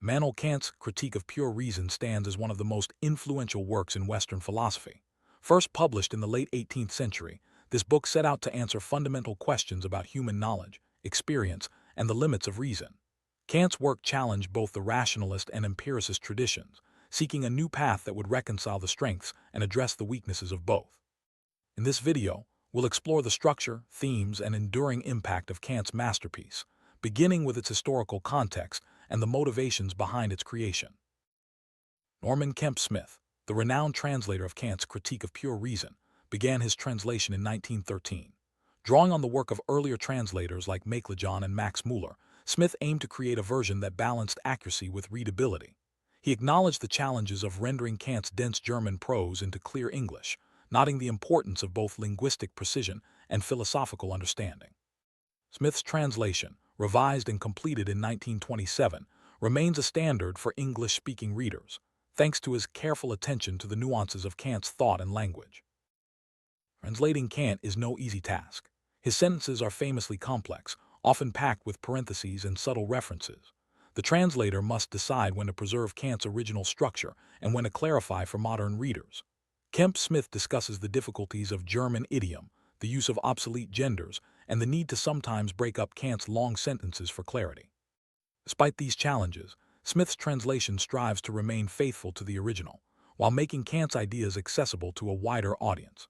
Immanuel Kant's Critique of Pure Reason stands as one of the most influential works in Western philosophy. First published in the late 18th century, this book set out to answer fundamental questions about human knowledge, experience, and the limits of reason. Kant's work challenged both the rationalist and empiricist traditions, seeking a new path that would reconcile the strengths and address the weaknesses of both. In this video, we'll explore the structure, themes, and enduring impact of Kant's masterpiece, beginning with its historical context and the motivations behind its creation. Norman Kemp Smith, the renowned translator of Kant's Critique of Pure Reason, began his translation in 1913. Drawing on the work of earlier translators like Melanchthon and Max Müller, Smith aimed to create a version that balanced accuracy with readability. He acknowledged the challenges of rendering Kant's dense German prose into clear English, noting the importance of both linguistic precision and philosophical understanding. Smith's translation, revised and completed in 1927, remains a standard for English-speaking readers, thanks to his careful attention to the nuances of Kant's thought and language. Translating Kant is no easy task. His sentences are famously complex, often packed with parentheses and subtle references. The translator must decide when to preserve Kant's original structure and when to clarify for modern readers. Kemp Smith discusses the difficulties of German idiom, the use of obsolete genders, and the need to sometimes break up Kant's long sentences for clarity. Despite these challenges, Smith's translation strives to remain faithful to the original, while making Kant's ideas accessible to a wider audience.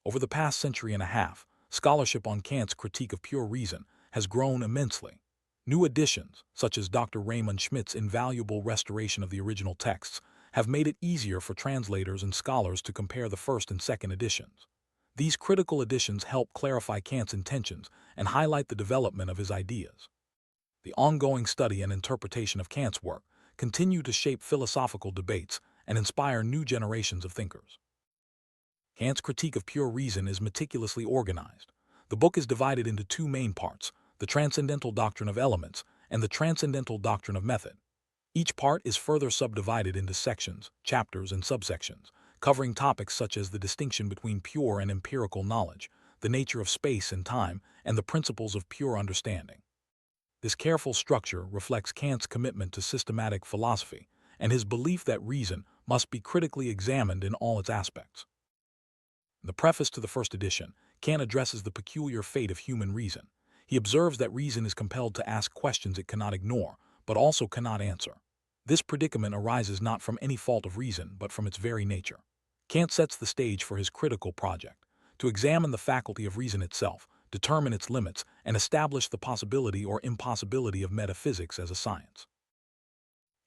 Over the past century and a half, scholarship on Kant's Critique of Pure Reason has grown immensely. New editions, such as Dr. Raymond Schmidt's invaluable restoration of the original texts, have made it easier for translators and scholars to compare the first and second editions. These critical editions help clarify Kant's intentions and highlight the development of his ideas. The ongoing study and interpretation of Kant's work continue to shape philosophical debates and inspire new generations of thinkers. Kant's Critique of Pure Reason is meticulously organized. The book is divided into two main parts, the transcendental doctrine of elements and the transcendental doctrine of method. Each part is further subdivided into sections, chapters, and subsections, covering topics such as the distinction between pure and empirical knowledge, the nature of space and time, and the principles of pure understanding. This careful structure reflects Kant's commitment to systematic philosophy and his belief that reason must be critically examined in all its aspects. In the preface to the first edition, Kant addresses the peculiar fate of human reason. He observes that reason is compelled to ask questions it cannot ignore, but also cannot answer. This predicament arises not from any fault of reason, but from its very nature. Kant sets the stage for his critical project, to examine the faculty of reason itself, determine its limits, and establish the possibility or impossibility of metaphysics as a science.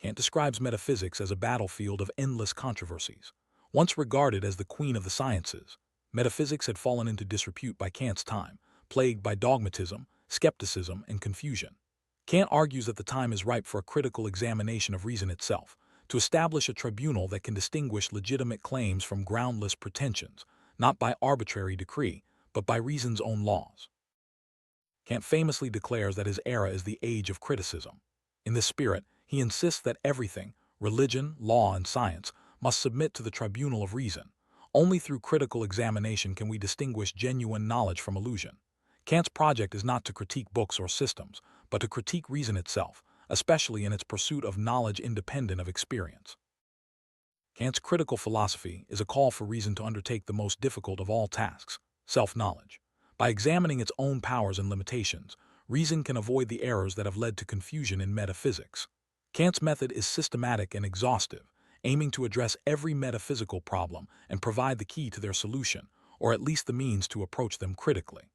Kant describes metaphysics as a battlefield of endless controversies. Once regarded as the queen of the sciences, metaphysics had fallen into disrepute by Kant's time, plagued by dogmatism, skepticism, and confusion. Kant argues that the time is ripe for a critical examination of reason itself, to establish a tribunal that can distinguish legitimate claims from groundless pretensions, not by arbitrary decree, but by reason's own laws. Kant famously declares that his era is the age of criticism. In this spirit, he insists that everything, religion, law, and science, must submit to the tribunal of reason. Only through critical examination can we distinguish genuine knowledge from illusion. Kant's project is not to critique books or systems, but to critique reason itself, especially in its pursuit of knowledge independent of experience. Kant's critical philosophy is a call for reason to undertake the most difficult of all tasks, self-knowledge. By examining its own powers and limitations, reason can avoid the errors that have led to confusion in metaphysics. Kant's method is systematic and exhaustive, aiming to address every metaphysical problem and provide the key to their solution, or at least the means to approach them critically.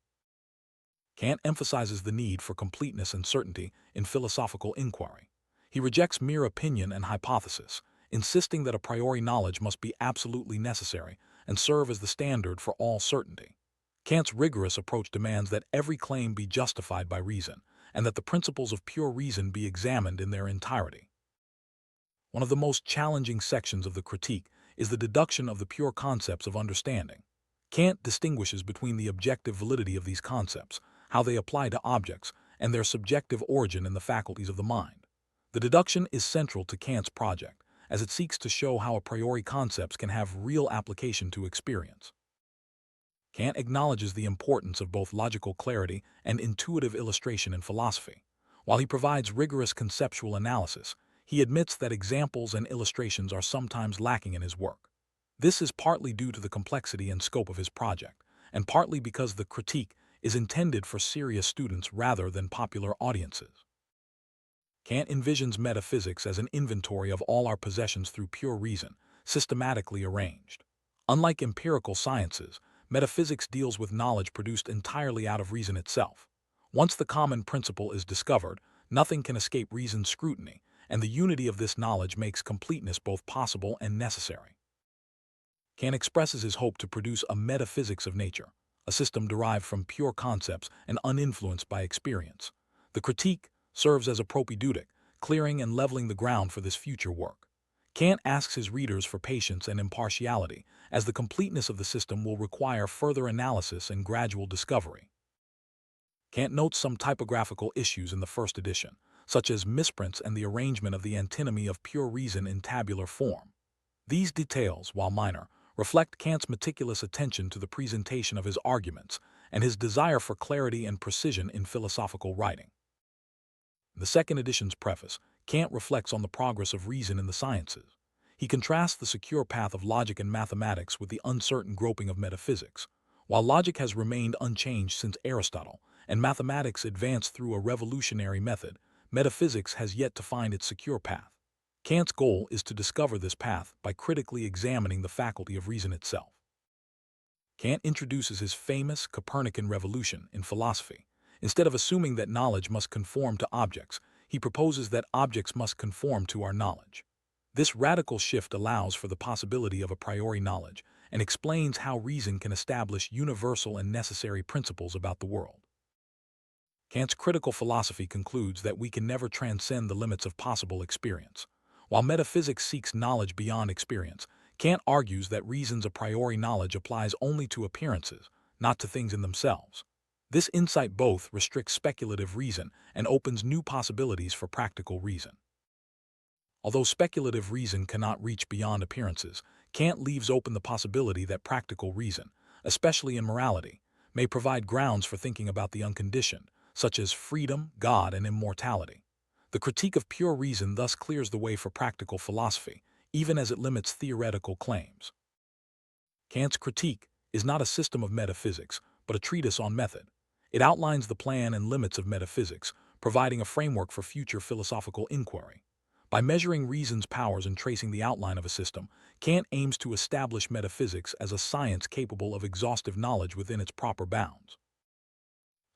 Kant emphasizes the need for completeness and certainty in philosophical inquiry. He rejects mere opinion and hypothesis, insisting that a priori knowledge must be absolutely necessary and serve as the standard for all certainty. Kant's rigorous approach demands that every claim be justified by reason, and that the principles of pure reason be examined in their entirety. One of the most challenging sections of the critique is the deduction of the pure concepts of understanding. Kant distinguishes between the objective validity of these concepts, how they apply to objects, and their subjective origin in the faculties of the mind. The deduction is central to Kant's project, as it seeks to show how a priori concepts can have real application to experience. Kant acknowledges the importance of both logical clarity and intuitive illustration in philosophy. While he provides rigorous conceptual analysis, he admits that examples and illustrations are sometimes lacking in his work. This is partly due to the complexity and scope of his project, and partly because the critique is intended for serious students rather than popular audiences. Kant envisions metaphysics as an inventory of all our possessions through pure reason, systematically arranged. Unlike empirical sciences, metaphysics deals with knowledge produced entirely out of reason itself. Once the common principle is discovered, nothing can escape reason's scrutiny, and the unity of this knowledge makes completeness both possible and necessary. Kant expresses his hope to produce a metaphysics of nature, a system derived from pure concepts and uninfluenced by experience. The critique serves as a propedeutic, clearing and leveling the ground for this future work. Kant asks his readers for patience and impartiality, as the completeness of the system will require further analysis and gradual discovery. Kant notes some typographical issues in the first edition, such as misprints and the arrangement of the antinomy of pure reason in tabular form. These details, while minor, reflect Kant's meticulous attention to the presentation of his arguments and his desire for clarity and precision in philosophical writing. In the second edition's preface, Kant reflects on the progress of reason in the sciences. He contrasts the secure path of logic and mathematics with the uncertain groping of metaphysics. While logic has remained unchanged since Aristotle, and mathematics advanced through a revolutionary method, metaphysics has yet to find its secure path. Kant's goal is to discover this path by critically examining the faculty of reason itself. Kant introduces his famous Copernican revolution in philosophy. Instead of assuming that knowledge must conform to objects, he proposes that objects must conform to our knowledge. This radical shift allows for the possibility of a priori knowledge and explains how reason can establish universal and necessary principles about the world. Kant's critical philosophy concludes that we can never transcend the limits of possible experience. While metaphysics seeks knowledge beyond experience, Kant argues that reason's a priori knowledge applies only to appearances, not to things in themselves. This insight both restricts speculative reason and opens new possibilities for practical reason. Although speculative reason cannot reach beyond appearances, Kant leaves open the possibility that practical reason, especially in morality, may provide grounds for thinking about the unconditioned, such as freedom, God, and immortality. The critique of pure reason thus clears the way for practical philosophy, even as it limits theoretical claims. Kant's critique is not a system of metaphysics, but a treatise on method. It outlines the plan and limits of metaphysics, providing a framework for future philosophical inquiry. By measuring reason's powers and tracing the outline of a system, Kant aims to establish metaphysics as a science capable of exhaustive knowledge within its proper bounds.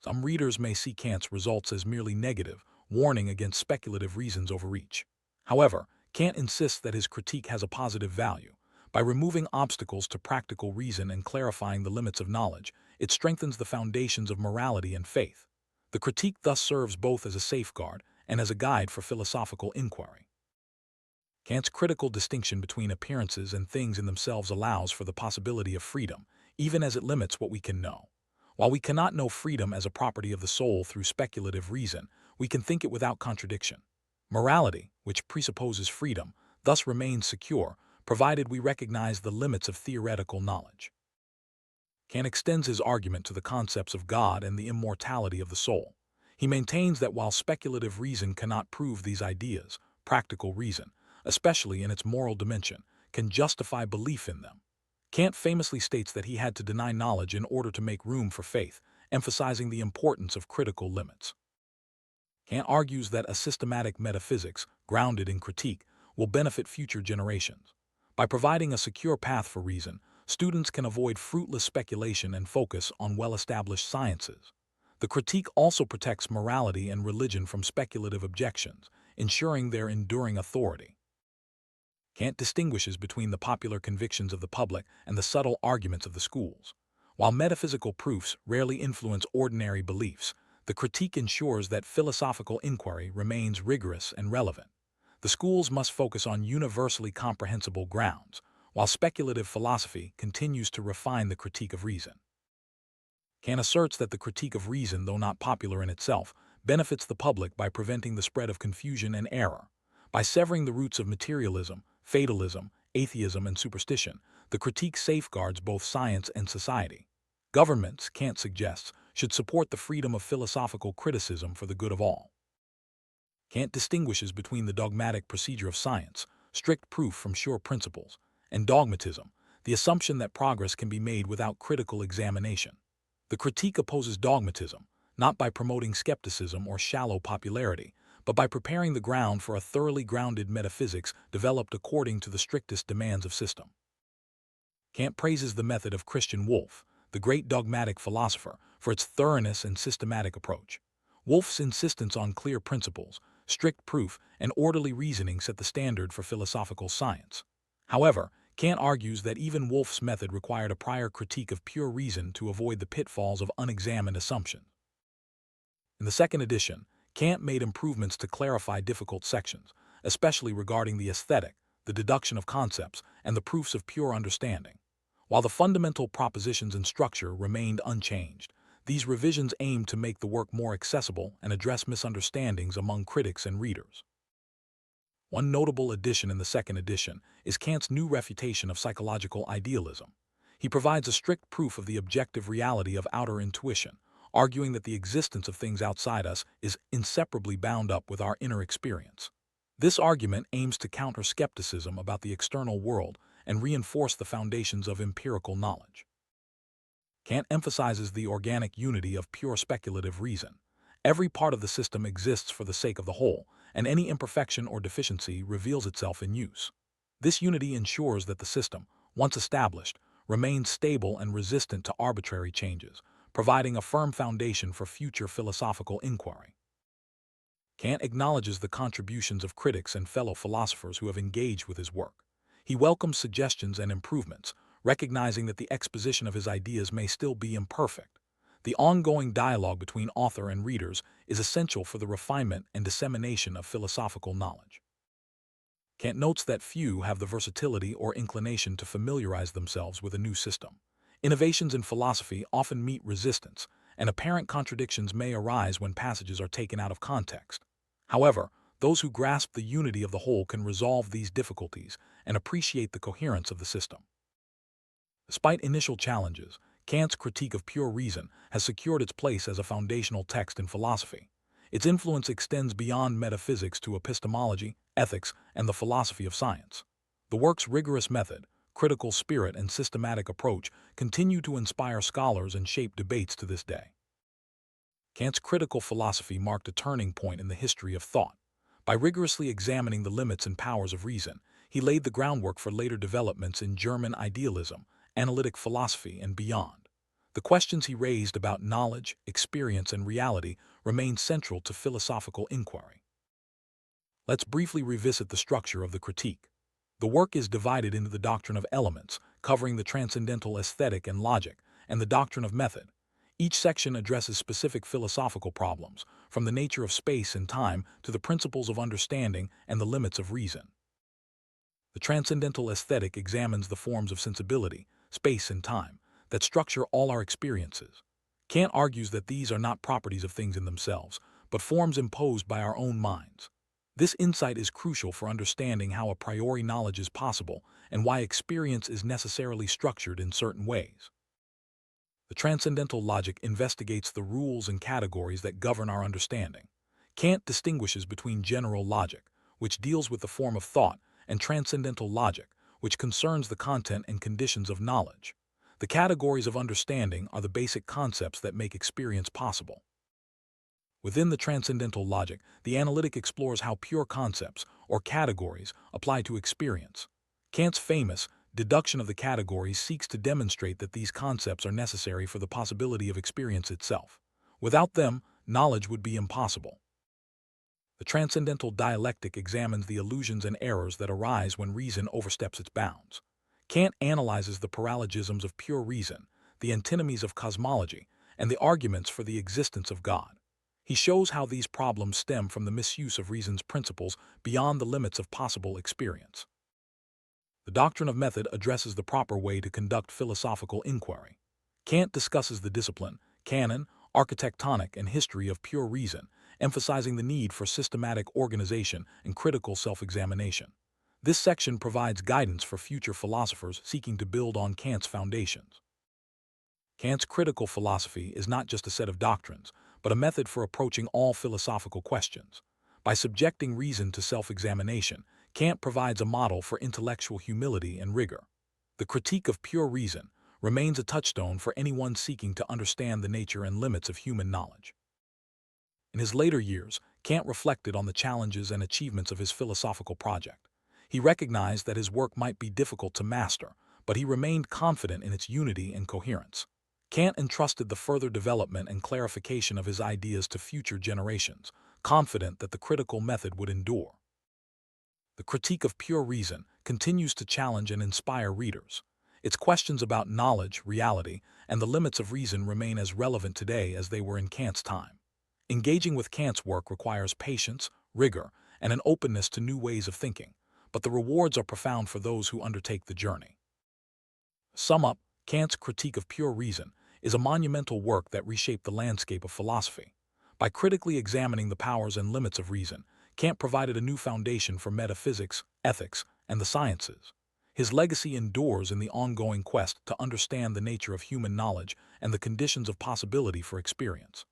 Some readers may see Kant's results as merely negative, warning against speculative reason's overreach. However, Kant insists that his critique has a positive value. By removing obstacles to practical reason and clarifying the limits of knowledge, it strengthens the foundations of morality and faith. The critique thus serves both as a safeguard and as a guide for philosophical inquiry. Kant's critical distinction between appearances and things in themselves allows for the possibility of freedom, even as it limits what we can know. While we cannot know freedom as a property of the soul through speculative reason, we can think it without contradiction. Morality, which presupposes freedom, thus remains secure, provided we recognize the limits of theoretical knowledge. Kant extends his argument to the concepts of God and the immortality of the soul. He maintains that while speculative reason cannot prove these ideas, practical reason, especially in its moral dimension, can justify belief in them. Kant famously states that he had to deny knowledge in order to make room for faith, emphasizing the importance of critical limits. Kant argues that a systematic metaphysics, grounded in critique, will benefit future generations. By providing a secure path for reason, students can avoid fruitless speculation and focus on well-established sciences. The critique also protects morality and religion from speculative objections, ensuring their enduring authority. Kant distinguishes between the popular convictions of the public and the subtle arguments of the schools. While metaphysical proofs rarely influence ordinary beliefs, the critique ensures that philosophical inquiry remains rigorous and relevant. The schools must focus on universally comprehensible grounds, while speculative philosophy continues to refine the critique of reason. Kant asserts that the critique of reason, though not popular in itself, benefits the public by preventing the spread of confusion and error. By severing the roots of materialism, fatalism, atheism, and superstition, the critique safeguards both science and society. Governments, Kant suggests, should support the freedom of philosophical criticism for the good of all. Kant distinguishes between the dogmatic procedure of science, strict proof from sure principles, and dogmatism, the assumption that progress can be made without critical examination. The critique opposes dogmatism, not by promoting skepticism or shallow popularity, but by preparing the ground for a thoroughly grounded metaphysics developed according to the strictest demands of system. Kant praises the method of Christian Wolff, the great dogmatic philosopher, for its thoroughness and systematic approach. Wolff's insistence on clear principles, strict proof, and orderly reasoning set the standard for philosophical science. However, Kant argues that even Wolff's method required a prior critique of pure reason to avoid the pitfalls of unexamined assumptions. In the second edition, Kant made improvements to clarify difficult sections, especially regarding the aesthetic, the deduction of concepts, and the proofs of pure understanding. While the fundamental propositions and structure remained unchanged, these revisions aimed to make the work more accessible and address misunderstandings among critics and readers. One notable addition in the second edition is Kant's new refutation of psychological idealism. He provides a strict proof of the objective reality of outer intuition, arguing that the existence of things outside us is inseparably bound up with our inner experience. This argument aims to counter skepticism about the external world and reinforce the foundations of empirical knowledge. Kant emphasizes the organic unity of pure speculative reason. Every part of the system exists for the sake of the whole, and any imperfection or deficiency reveals itself in use. This unity ensures that the system, once established, remains stable and resistant to arbitrary changes, providing a firm foundation for future philosophical inquiry. Kant acknowledges the contributions of critics and fellow philosophers who have engaged with his work. He welcomes suggestions and improvements, recognizing that the exposition of his ideas may still be imperfect. The ongoing dialogue between author and readers is essential for the refinement and dissemination of philosophical knowledge. Kant notes that few have the versatility or inclination to familiarize themselves with a new system. Innovations in philosophy often meet resistance, and apparent contradictions may arise when passages are taken out of context. However, those who grasp the unity of the whole can resolve these difficulties and appreciate the coherence of the system. Despite initial challenges, Kant's critique of pure reason has secured its place as a foundational text in philosophy. Its influence extends beyond metaphysics to epistemology, ethics, and the philosophy of science. The work's rigorous method, critical spirit, and systematic approach continue to inspire scholars and shape debates to this day. Kant's critical philosophy marked a turning point in the history of thought. By rigorously examining the limits and powers of reason, he laid the groundwork for later developments in German idealism, analytic philosophy, and beyond. The questions he raised about knowledge, experience, and reality remain central to philosophical inquiry. Let's briefly revisit the structure of the critique. The work is divided into the doctrine of elements, covering the transcendental aesthetic and logic, and the doctrine of method. Each section addresses specific philosophical problems, from the nature of space and time to the principles of understanding and the limits of reason. The transcendental aesthetic examines the forms of sensibility, space, and time that structure all our experiences. Kant argues that these are not properties of things in themselves, but forms imposed by our own minds. This insight is crucial for understanding how a priori knowledge is possible and why experience is necessarily structured in certain ways. The transcendental logic investigates the rules and categories that govern our understanding. Kant distinguishes between general logic, which deals with the form of thought, and transcendental logic, which concerns the content and conditions of knowledge. The categories of understanding are the basic concepts that make experience possible. Within the transcendental logic, the analytic explores how pure concepts, or categories, apply to experience. Kant's famous deduction of the categories seeks to demonstrate that these concepts are necessary for the possibility of experience itself. Without them, knowledge would be impossible. The transcendental dialectic examines the illusions and errors that arise when reason oversteps its bounds. Kant analyzes the paralogisms of pure reason, the antinomies of cosmology, and the arguments for the existence of God. He shows how these problems stem from the misuse of reason's principles beyond the limits of possible experience. The doctrine of method addresses the proper way to conduct philosophical inquiry. Kant discusses the discipline, canon, architectonic, and history of pure reason, emphasizing the need for systematic organization and critical self-examination. This section provides guidance for future philosophers seeking to build on Kant's foundations. Kant's critical philosophy is not just a set of doctrines, but a method for approaching all philosophical questions. By subjecting reason to self-examination, Kant provides a model for intellectual humility and rigor. The critique of pure reason remains a touchstone for anyone seeking to understand the nature and limits of human knowledge. In his later years, Kant reflected on the challenges and achievements of his philosophical project. He recognized that his work might be difficult to master, but he remained confident in its unity and coherence. Kant entrusted the further development and clarification of his ideas to future generations, confident that the critical method would endure. The critique of pure reason continues to challenge and inspire readers. Its questions about knowledge, reality, and the limits of reason remain as relevant today as they were in Kant's time. Engaging with Kant's work requires patience, rigor, and an openness to new ways of thinking, but the rewards are profound for those who undertake the journey. Sum up, Kant's Critique of Pure Reason is a monumental work that reshaped the landscape of philosophy. By critically examining the powers and limits of reason, Kant provided a new foundation for metaphysics, ethics, and the sciences. His legacy endures in the ongoing quest to understand the nature of human knowledge and the conditions of possibility for experience.